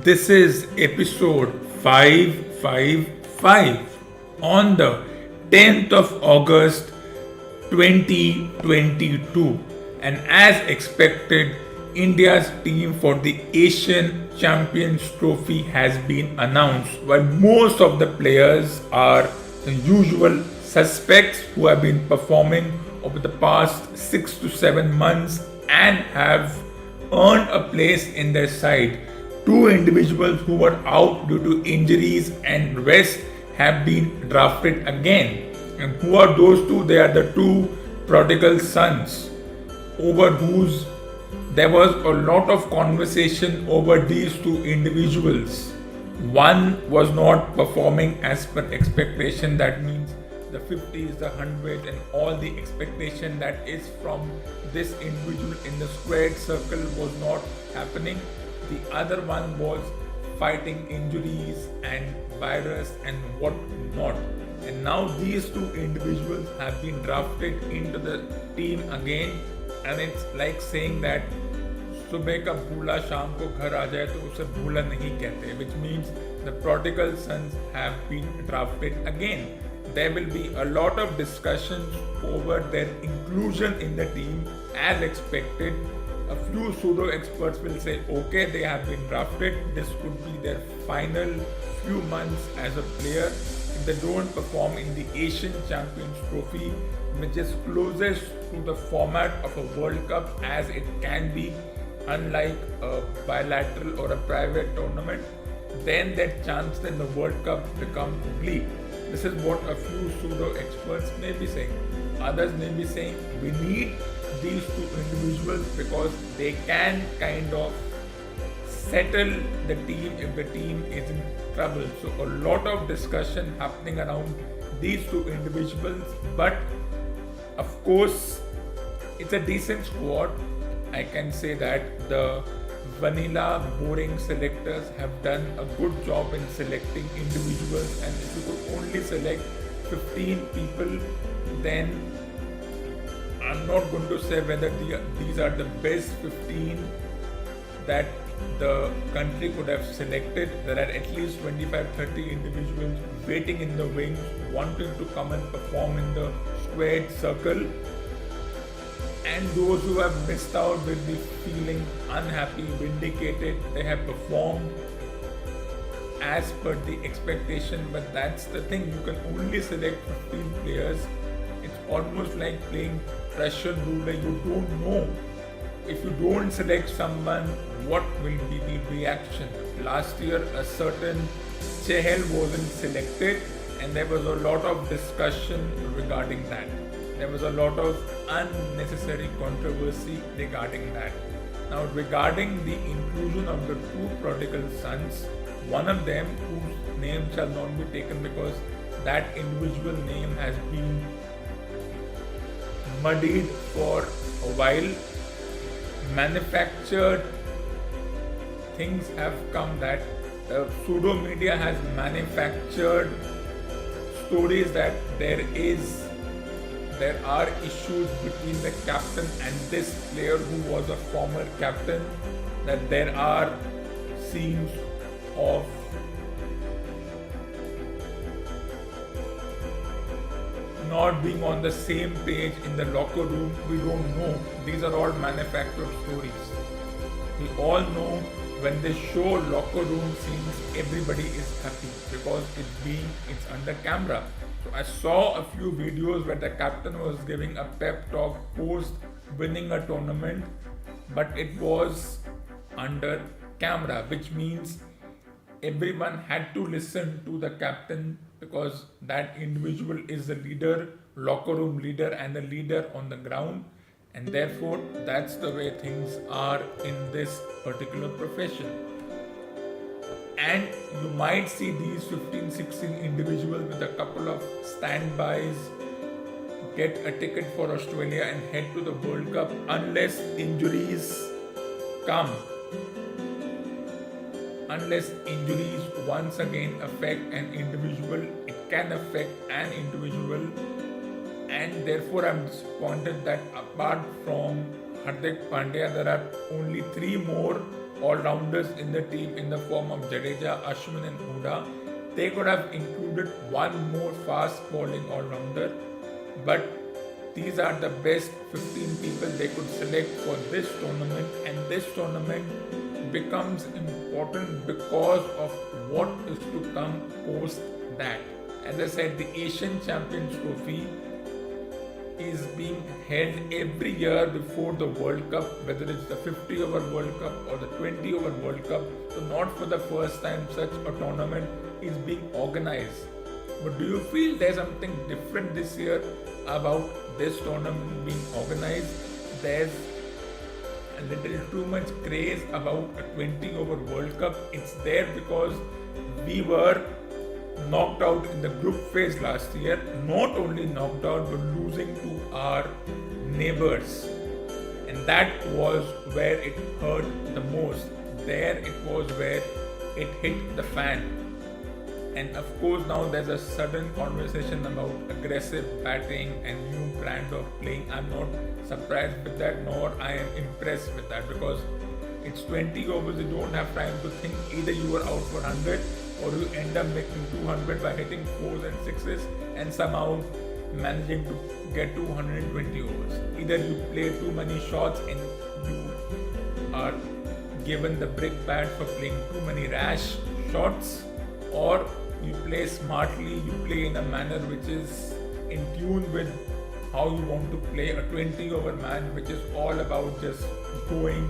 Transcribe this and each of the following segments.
This is episode 555 on the 10th of August 2022. And as expected, India's team for the Asian Champions Trophy has been announced. While most of the players are the usual suspects who have been performing over the past 6 to 7 months and have earned a place in their side. Two individuals who were out due to injuries and rest have been drafted again. And who are those two? They are the two prodigal sons over whose there was a lot of conversation over these two individuals. One was not performing as per expectation, that means the 50s, the 100s, and all the expectation that is from this individual in the squared circle was not happening. The other one was fighting injuries and virus and what not. And now these two individuals have been drafted into the team again, and it's like saying that सुबह का भूला शाम को घर आ जाए तो उसे भूला नहीं कहते, which means the prodigal sons have been drafted again. There will be a lot of discussions over their inclusion in the team as expected. A few pseudo experts will say, okay, they have been drafted. This could be their final few months as a player. If they don't perform in the Asian Champions Trophy, which is closest to the format of a World Cup as it can be, unlike a bilateral or a private tournament, then that chance in the World Cup becomes bleak. This is what a few pseudo experts may be saying. Others may be saying we need these two individuals because they can kind of settle the team if the team is in trouble. So a lot of discussion happening around these two individuals, but of course it's a decent squad. I can say that the vanilla boring selectors have done a good job in selecting individuals, and if you could only select 15 people, then I'm not going to say whether these are the best 15 that the country could have selected. There are at least 25-30 individuals waiting in the wings, wanting to come and perform in the squared circle. And those who have missed out will be feeling unhappy, vindicated. They have performed as per the expectation, but that's the thing. You can only select 15 players. It's almost like playing Russian roulette. You don't know. If you don't select someone, what will be the reaction? Last year, a certain Chehel wasn't selected, and there was a lot of discussion regarding that. There was a lot of unnecessary controversy regarding that. Now, regarding the inclusion of the two prodigal sons, one of them, whose name shall not be taken because that individual name has been muddied for a while, manufactured things have come that pseudo media has manufactured stories that there are issues between the captain and this player who was a former captain, that there are scenes of not being on the same page in the locker room. We don't know. These are all manufactured stories. We all know when they show locker room scenes, everybody is happy because it's under camera. So I saw a few videos where the captain was giving a pep talk post winning a tournament, but it was under camera, which means everyone had to listen to the captain because that individual is the leader, locker room leader, and the leader on the ground. And therefore, that's the way things are in this particular profession. And you might see these 15-16 individuals with a couple of standbys get a ticket for Australia and head to the World Cup unless injuries come. Unless injuries once again affect an individual, it can affect an individual. And therefore I'm disappointed that apart from Hardik Pandya, there are only 3 more all-rounders in the team in the form of Jadeja, Ashwin and Huda. They could have included one more fast bowling all-rounder, but these are the best 15 people they could select for this tournament, and this tournament becomes important because of what is to come post that. As I said, the Asian Champions Trophy is being held every year before the World Cup, whether it's the 50 over World Cup or the 20 over World Cup. So, not for the first time such a tournament is being organized. But do you feel there's something different this year about this tournament being organized? There's a little too much craze about a 20 over World Cup. It's there because we were knocked out in the group phase last year. Not only knocked out but losing to our neighbors, and that was where it hurt the most. There it was where it hit the fan. And of course now there's a sudden conversation about aggressive batting and new brand of playing. I'm not surprised with that, nor I am impressed with that, because it's 20 overs. You don't have time to think. Either you are out for 100 or you end up making 200 by hitting 4s and 6s and somehow managing to get to 120 overs. Either you play too many shots and you are given the brick bat for playing too many rash shots, or you play smartly, you play in a manner which is in tune with how you want to play a 20 over match, which is all about just going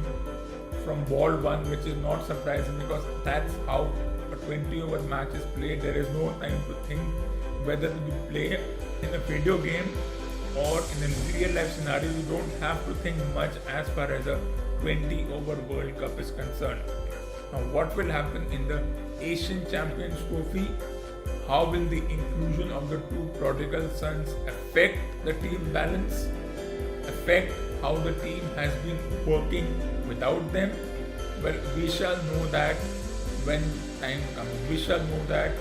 from ball one, which is not surprising because that's how a 20 over match is played. There is no time to think whether you play in a video game or in a real life scenario. You don't have to think much as far as a 20 over World Cup is concerned. Now, what will happen in the Asian Champions Trophy? How will the inclusion of the two prodigal sons affect the team balance? Affect how the team has been working without them? Well, we shall know that when time comes. We shall know that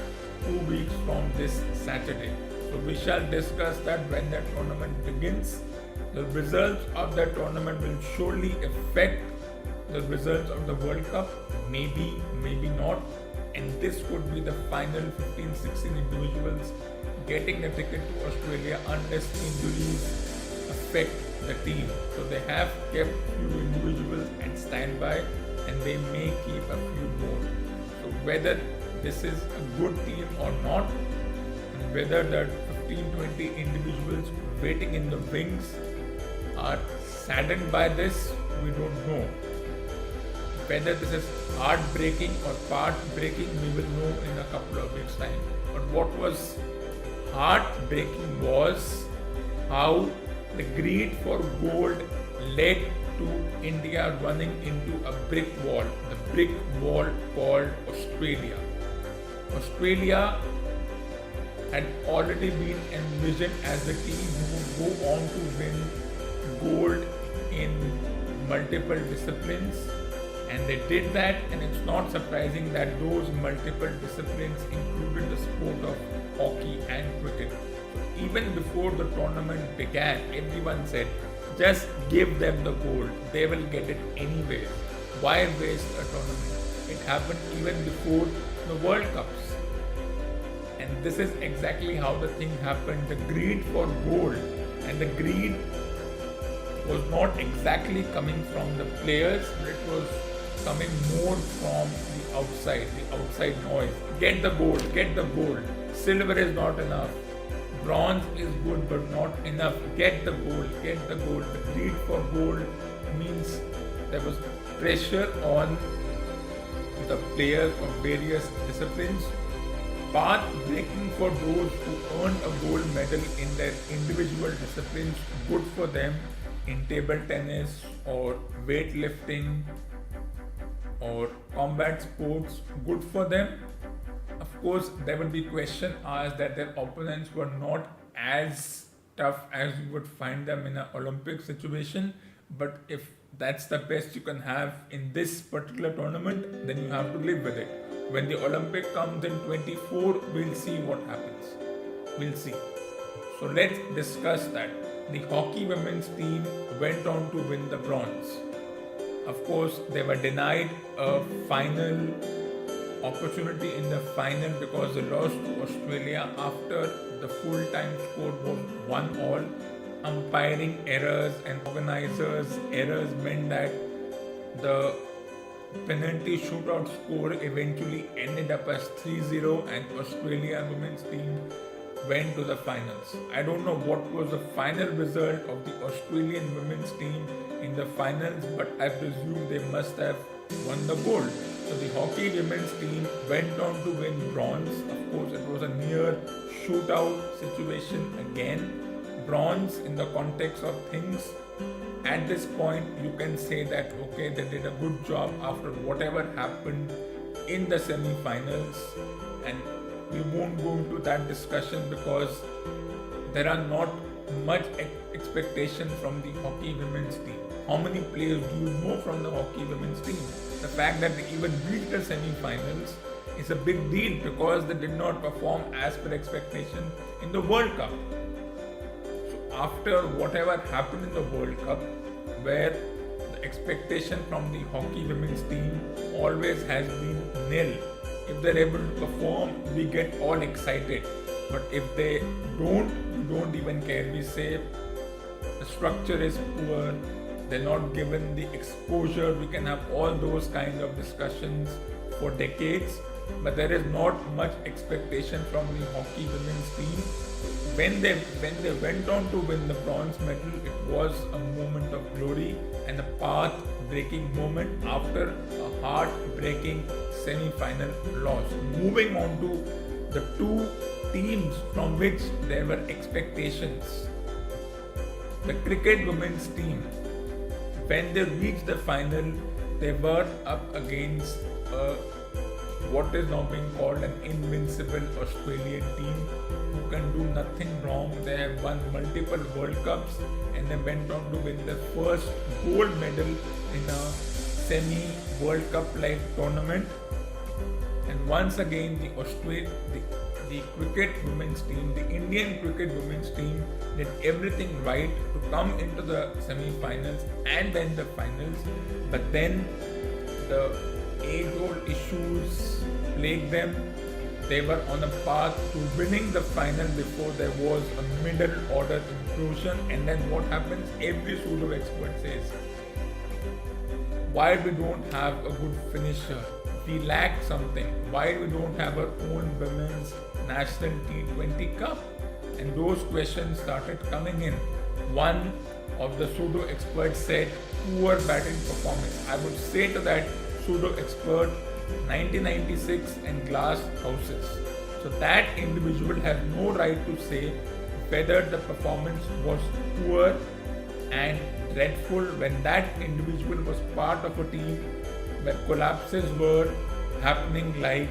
2 weeks from this Saturday. So we shall discuss that when the tournament begins. The results of that tournament will surely affect the results of the World Cup. Maybe, maybe not. And this could be the final 15-16 individuals getting the ticket to Australia unless injuries affect the team. So they have kept few individuals at standby and they may keep a few more. So whether this is a good team or not, and whether the 15-20 individuals waiting in the wings are saddened by this, we don't know. Whether this is heartbreaking or part-breaking, we will know in a couple of weeks' time. But what was heartbreaking was how the greed for gold led to India running into a brick wall, the brick wall called Australia. Australia had already been envisioned as the team who would go on to win gold in multiple disciplines. And they did that, and it's not surprising that those multiple disciplines included the sport of hockey and cricket. So even before the tournament began, everyone said, just give them the gold, they will get it anyways. Why waste a tournament? It happened even before the World Cups. And this is exactly how the thing happened. The greed for gold, and the greed was not exactly coming from the players, but it was coming more from the outside noise. Get the gold, get the gold. Silver is not enough. Bronze is good but not enough. Get the gold, get the gold. The greed for gold means there was pressure on the players of various disciplines. Path breaking for those who earned a gold medal in their individual disciplines. Good for them in table tennis or weightlifting or combat sports, good for them. Of course, there will be question asked that their opponents were not as tough as you would find them in an Olympic situation. But if that's the best you can have in this particular tournament, then you have to live with it. When the Olympic comes in 24, we'll see what happens. We'll see. So let's discuss that. The hockey women's team went on to win the bronze. Of course, they were denied a final opportunity in the final because they lost to Australia after the full time score was 1-all. Umpiring errors and organizers' errors meant that the penalty shootout score eventually ended up as 3-0 and Australia women's team went to the finals. I don't know what was the final result of the Australian women's team in the finals, but I presume they must have won the gold. So the hockey women's team went on to win bronze. Of course, it was a near shootout situation again. Bronze in the context of things. At this point, you can say that okay, they did a good job after whatever happened in the semi-finals, and we won't go into that discussion because there are not much expectation from the hockey women's team. How many players do you know from the hockey women's team? The fact that they even reached the semi-finals is a big deal because they did not perform as per expectation in the World Cup. So after whatever happened in the World Cup, where the expectation from the hockey women's team always has been nil. If they're able to perform, we get all excited. But if they don't, we don't even care. We say the structure is poor, they're not given the exposure. We can have all those kind of discussions for decades, but there is not much expectation from the hockey women's team. When they went on to win the bronze medal, it was a moment of glory and a path-breaking moment after a heart-breaking semi-final loss. Moving on to the two teams from which there were expectations. The cricket women's team, when they reached the final, they were up against what is now being called an invincible Australian team who can do nothing wrong. They have won multiple World Cups and they went on to win their first gold medal in a semi-World Cup-like tournament. And once again, the cricket women's team, the Indian cricket women's team did everything right to come into the semi-finals and then the finals. But then the age-old issues plagued them. They were on a path to winning the final before there was a middle order implosion. And then what happens? Every pseudo expert says, why we don't have a good finisher? We lack something. Why we don't have our own women's national T20 Cup? And those questions started coming in. One of the pseudo experts said, poor batting performance. I would say to that pseudo expert, 1996 and glass houses. So that individual has no right to say whether the performance was poor and dreadful when that individual was part of a team where collapses were happening like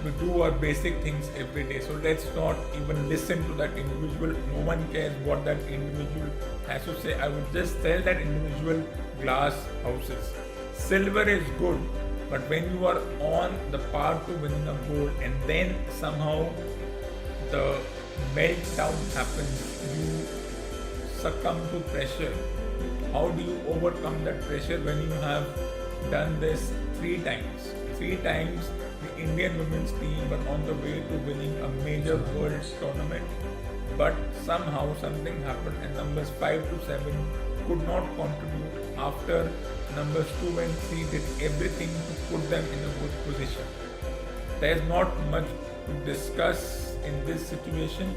we do our basic things every day. So let's not even listen to that individual. No one cares what that individual has to say. I would just tell that individual glass houses. Silver is good, but when you are on the path to winning a gold and then somehow the meltdown happens, you succumb to pressure. How do you overcome that pressure when you have done this 3 times? 3 times the Indian women's team were on the way to winning a major world tournament, but somehow something happened and numbers 5 to 7 could not contribute after numbers 2 and 3 did everything to put them in a good position. There is not much to discuss in this situation.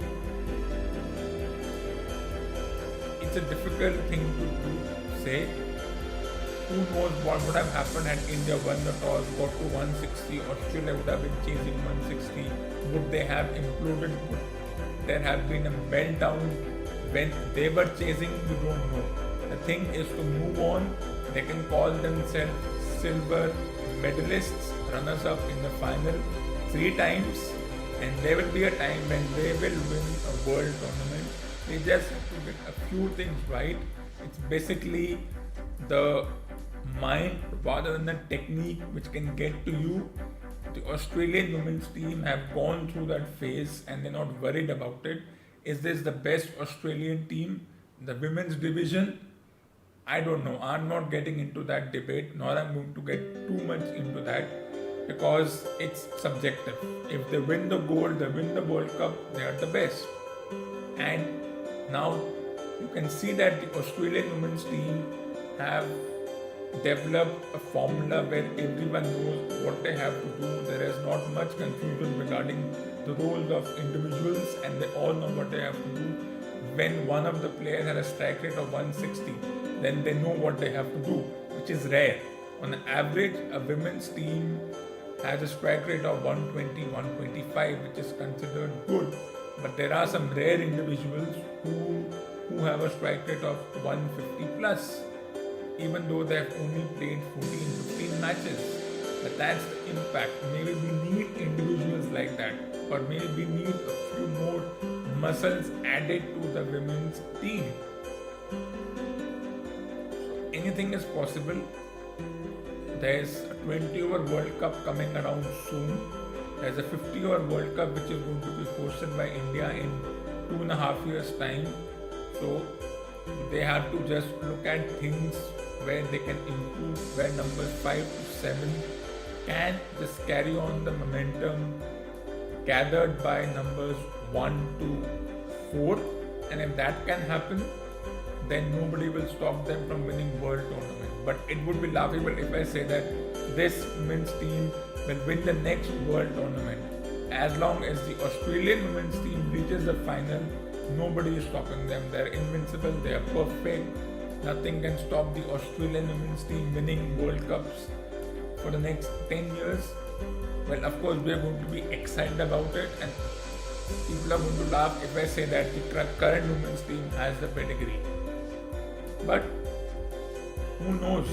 It's a difficult thing to say. Who knows what would have happened had India won the toss, got to 160, Australia would have been chasing 160. Would they have imploded? Would there have been a meltdown when they were chasing? We don't know. The thing is to move on. They can call themselves silver medalists, runners up in the final 3 times, and there will be a time when they will win a world tournament. They just have to get a few things right. It's basically the mind rather than the technique which can get to you. The Australian women's team have gone through that phase and they're not worried about it. Is this the best Australian team? The women's division? I don't know. I'm not getting into that debate, nor I'm going to get too much into that because it's subjective. If they win the gold, they win the World Cup, they are the best. And now you can see that the Australian women's team have developed a formula where everyone knows what they have to do. There is not much confusion regarding the roles of individuals, and they all know what they have to do. When one of the players has a strike rate of 160, then they know what they have to do, which is rare. On average, a women's team has a strike rate of 120, 125, which is considered good. But there are some rare individuals who have a strike rate of 150 plus, even though they have only played 14, 15 matches. But that's the impact. Maybe we need individuals like that, or maybe we need a few more muscles added to the women's team. So anything is possible. There's a 20-over World Cup coming around soon. There's a 50-over World Cup which is going to be hosted by India in 2.5 years' time. So they have to just look at things where they can improve, where numbers 5 to 7 can just carry on the momentum gathered by numbers 1 to 4. And if that can happen, then nobody will stop them from winning world tournament. But it would be laughable if I say that this women's team will win the next world tournament. As long as the Australian women's team reaches the final, nobody is stopping them. They're invincible, they are perfect. Nothing can stop the Australian women's team winning World Cups for the next 10 years. Well, of course, we are going to be excited about it, and people are going to laugh if I say that the current women's team has the pedigree. But who knows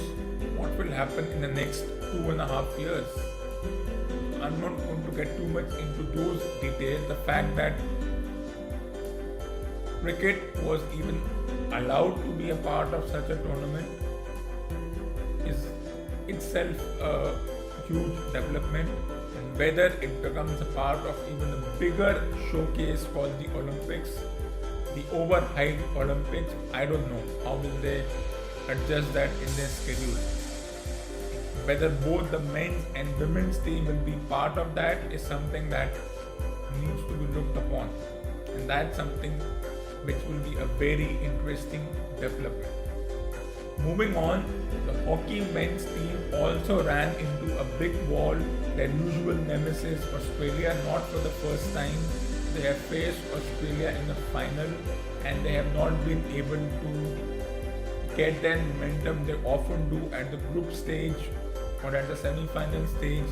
what will happen in the next 2.5 years? I'm not going to get too much into those details. The fact that cricket was even allowed to be a part of such a tournament is itself a huge development, and whether it becomes a part of even a bigger showcase called the Olympics, the overhyped Olympics, I don't know how will they adjust that in their schedule. Whether both the men's and women's team will be part of that is something that needs to be looked upon, and that's something which will be a very interesting development. Moving on, the hockey men's team also ran into a big wall, their usual nemesis Australia. Not for the first time, they have faced Australia in the final and they have not been able to get that momentum they often do at the group stage or at the semi-final stage.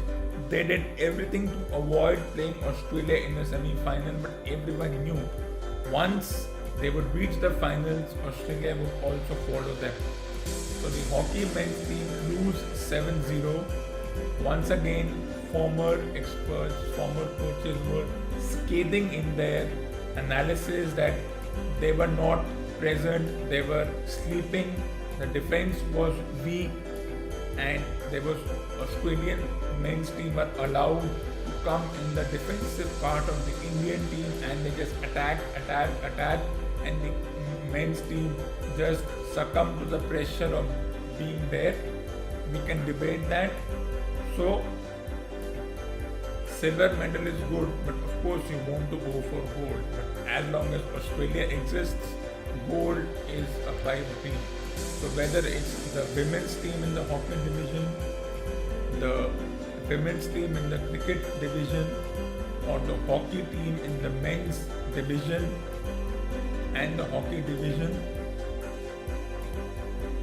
They did everything to avoid playing Australia in the semi-final, but everyone knew once they would reach the finals, Australia would also follow them. So the hockey men's team lose 7-0. Once again, former experts, former coaches were scathing in their analysis that they were not present, they were sleeping, the defense was weak, and there was Australian men's team were allowed to come in the defensive part of the Indian team and they just attack, and the men's team just succumb to the pressure of being there. We can debate that. So silver medal is good, but of course you want to go for gold. But as long as Australia exists, gold is a pipe dream. So whether it's the women's team in the hockey division, the women's team in the cricket division, or the hockey team in the men's division and the hockey division,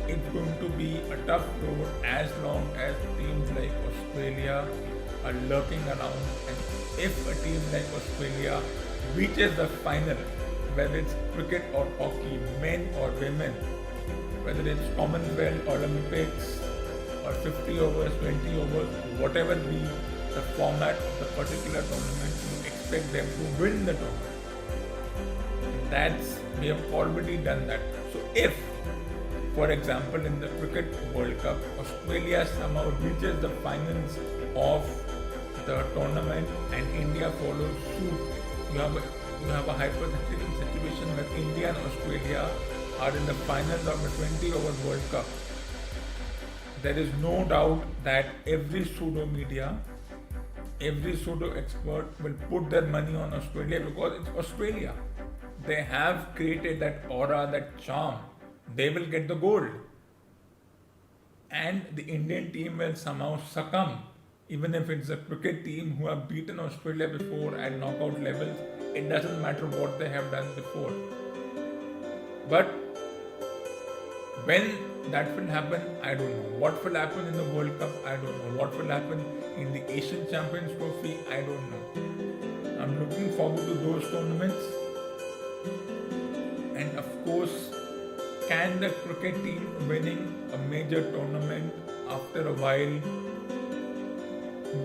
it's going to be a tough road as long as teams like Australia are lurking around. And if a team like Australia reaches the final, whether it's cricket or hockey, men or women, whether it's Commonwealth, Olympics, or 50 overs, 20 overs, whatever be the format of the particular tournament, you expect them to win the tournament. We have already done that. So if, for example, in the Cricket World Cup, Australia somehow reaches the finals of the tournament and India follows suit, you have a you have a hypothetical situation where India and Australia are in the finals of a 20 over World Cup. There is no doubt that every pseudo media, every pseudo expert will put their money on Australia because it's Australia. They have created that aura, that charm. They will get the gold. And the Indian team will somehow succumb. Even if it's a cricket team who have beaten Australia before at knockout levels, it doesn't matter what they have done before. But when that will happen, I don't know. What will happen in the World Cup, I don't know. What will happen in the Asian Champions Trophy, I don't know. I'm looking forward to those tournaments. And of course, can the cricket team winning a major tournament after a while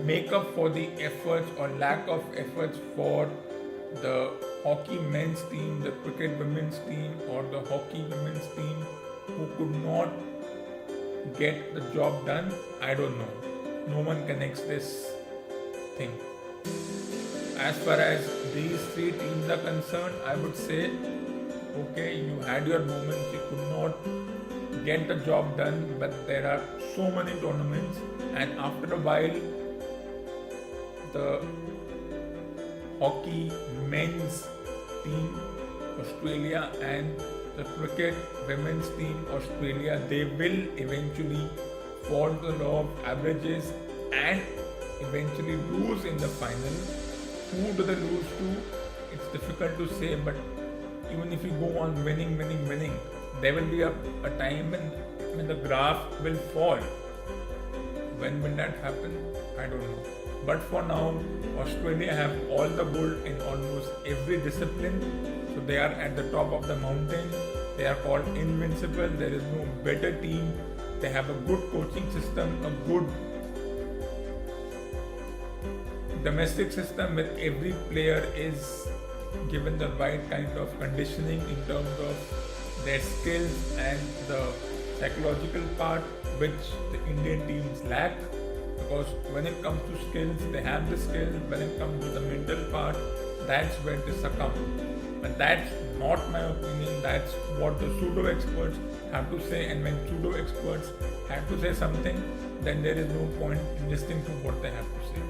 make up for the efforts or lack of efforts for the hockey men's team, the cricket women's team, or the hockey women's team who could not get the job done? I don't know. No one connects this thing. As far as these three teams are concerned, I would say, okay, you had your moments, you could not get the job done, but there are so many tournaments, and after a while, the hockey men's team, Australia, and the cricket women's team, Australia, they will eventually fall to the law of averages and eventually lose in the final. Who do they lose to? It's difficult to say, but even if you go on winning, there will be a time when the graph will fall. When will that happen? I don't know. But for now, Australia have all the gold in almost every discipline. So they are at the top of the mountain. They are called invincible. There is no better team. They have a good coaching system, a good domestic system where every player is given the right kind of conditioning in terms of their skills and the psychological part which the Indian teams lack. Because when it comes to skills, they have the skills. When it comes to the mental part, that's where they succumb. But that's not my opinion. That's what the pseudo experts have to say. And when pseudo experts have to say something, then there is no point in listening to what they have to say.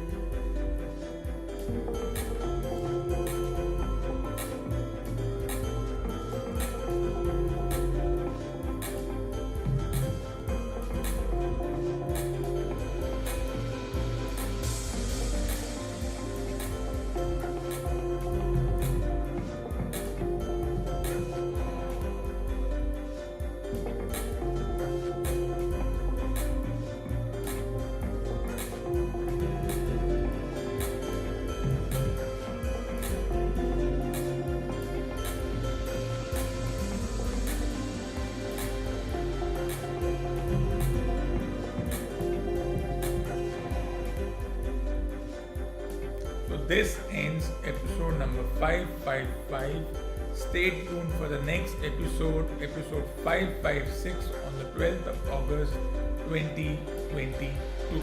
This ends episode number 555. Stay tuned for the next episode, episode 556 on the 12th of August 2022.